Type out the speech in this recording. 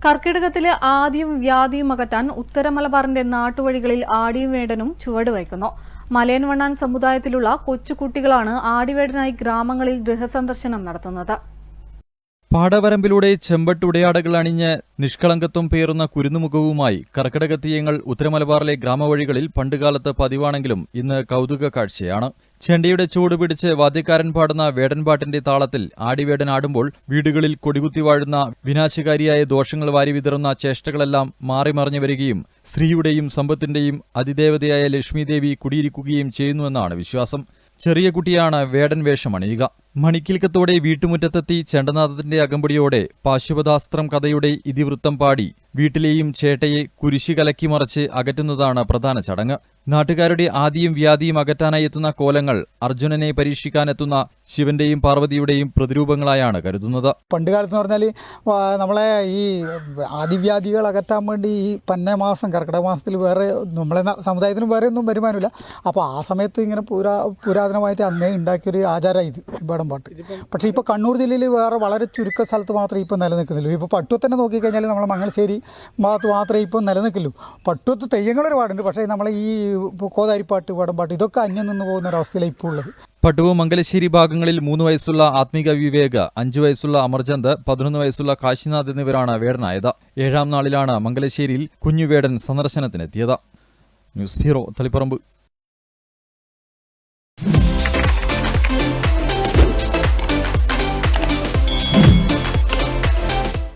കർക്കിടകത്തിലെ ആദിയും വ്യാധിയും അകറ്റാൻ ഉത്തരമലബാറിന്റെ നാട്ടുവഴികളിൽ ആടിയും വേടനും ചുവടുവയ്ക്കുന്നു. മലയൻവണ്ണാൻ സമുദായത്തിലുള്ള കൊച്ചുകുട്ടികളാണ് ആടിവേടനായി ഗ്രാമങ്ങളിൽ ഗൃഹസന്ദർശനം നടത്തുന്നത്. പാടവരമ്പിലൂടെ ചെമ്പട്ടുടയാടകൾ അണിഞ്ഞ് നിഷ്കളങ്കത്വം പേറുന്ന കുരുന്നുമുഖവുമായി കർക്കിടകത്തീയങ്ങൾ ഉത്തരമലബാറിലെ ഗ്രാമവഴികളിൽ പണ്ടുകാലത്ത് പതിവാണെങ്കിലും ഇന്ന് കൗതുക കാഴ്ചയാണ്. ചെണ്ടയുടെ ചൂട് പിടിച്ച് വാദ്യക്കാരൻ പാടുന്ന വേടൻപാട്ടിന്റെ താളത്തിൽ ആടിവേടൻ ആടുമ്പോൾ വീടുകളിൽ കൊടികുത്തി വാഴുന്ന വിനാശകാരിയായ ദോഷങ്ങൾ വാരി വിതറുന്ന ചേഷ്ടകളെല്ലാം മാറിമറിഞ്ഞു വരികയും സ്ത്രീയുടെയും സമ്പത്തിന്റെയും അതിദേവതയായ ലക്ഷ്മീദേവി കുടിയിരിക്കുകയും ചെയ്യുന്നുവെന്നാണ് വിശ്വാസം. ചെറിയ കുട്ടിയാണ് വേടൻ വേഷമണിയുക. മണിക്കിൽക്കത്തോടെ വീട്ടുമുറ്റത്തെത്തി ചെണ്ടനാഥത്തിന്റെ അകമ്പടിയോടെ പാശുപതാസ്ത്രം കഥയുടെ ഇതിവൃത്തം പാടി വീട്ടിലെയും ചേട്ടയെ കുരിശി കലക്കി മറിച്ച് അകറ്റുന്നതാണ് പ്രധാന ചടങ്ങ്. നാട്ടുകാരുടെ ആദിയും വ്യാധിയും അകറ്റാനായി എത്തുന്ന കോലങ്ങൾ അർജുനനെ പരീക്ഷിക്കാനെത്തുന്ന ശിവന്റെയും പാർവതിയുടെയും പ്രതിരൂപങ്ങളായാണ് കരുതുന്നത്. പണ്ടുകാലത്ത് എന്ന് പറഞ്ഞാൽ നമ്മളെ ഈ ആദിവ്യാധികൾ അകറ്റാൻ വേണ്ടി ഈ പന്നമാസം കർക്കിടക മാസത്തിൽ വേറെ നമ്മളെ സമുദായത്തിനും വേറെ ഒന്നും വരുമാനമില്ല. അപ്പോൾ ആ സമയത്ത് ഇങ്ങനെ പുരാതനമായിട്ട് അന്നേ ഉണ്ടാക്കിയൊരു ആചാരമാണ് ഇത് വേടൻപാട്ട്. പക്ഷേ ഇപ്പോൾ കണ്ണൂർ ജില്ലയിൽ വേറെ വളരെ ചുരുക്ക സ്ഥലത്ത് മാത്രമേ ഇപ്പോൾ നിലനിൽക്കുന്നുള്ളൂ. ഇപ്പോൾ പട്ടുവത്ത് തന്നെ നോക്കിക്കഴിഞ്ഞാൽ നമ്മളെ മംഗലശ്ശേരി ഭാഗത്ത് മാത്രമേ ഇപ്പോൾ നിലനിൽക്കുള്ളൂ. പട്ടുവത്ത് തെയ്യങ്ങൾ ഒരുപാടുണ്ട്. പക്ഷേ നമ്മൾ ഈ കോതാരിപ്പാട്ട് വേടൻപാട്ട് ഇതൊക്കെ അന്യം നിന്ന് പോകുന്ന ഒരവസ്ഥയിലാണ് ഇപ്പോൾ ഉള്ളത്. പട്ടുവ മംഗലശ്ശേരി ഭാഗങ്ങളിൽ 3 വയസ്സുള്ള ആത്മിക വിവേക്, 5 വയസ്സുള്ള അമർചന്ദ്, 11 വയസ്സുള്ള കാശിനാഥ് എന്നിവരാണ് വേടനായത്. 7ാം നാളിലാണ് മംഗലശ്ശേരിയിൽ കുഞ്ഞുവേടൻ സന്ദർശനത്തിനെത്തിയത്. News bureau, Taliparamba.